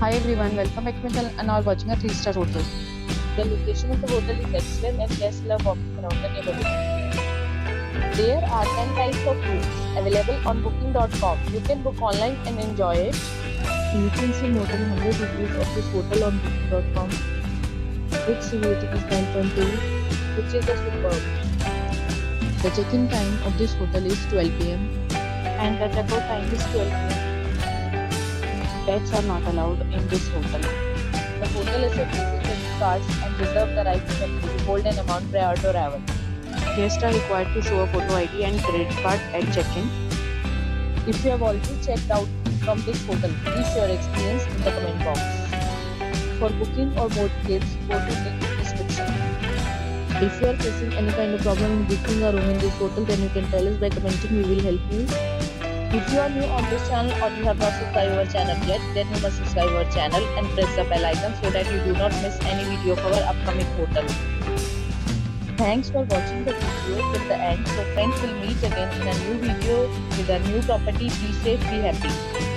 Hi everyone, welcome back to my channel and are watching a 3-star hotel. The location of the hotel is excellent and guests love walking around the neighborhood. There are 10 types of rooms available on booking.com. You can book online and enjoy it. You can see more than 100 reviews of this hotel on booking.com. Its rating is 9.2, which is a superb. The check-in time of this hotel is 12 pm. And the checkout time is 12 pm. Pets are not allowed in this hotel. The hotel accepts credit cards and reserves the right to hold an amount prior to arrival. Guests are required to show a photo ID and credit card at check-in. If you have already checked out from this hotel, please share your experience in the comment box. For booking or more details, go to link in description. If you are facing any kind of problem in booking a room in this hotel, then you can tell us by commenting. We will help you. If you are new on this channel or you have not subscribed our channel yet, then you must subscribe our channel and press the bell icon so that you do not miss any video of our upcoming hotel. Thanks for watching the video till the end. So friends, will meet again in a new video with a new property. Be safe, be happy.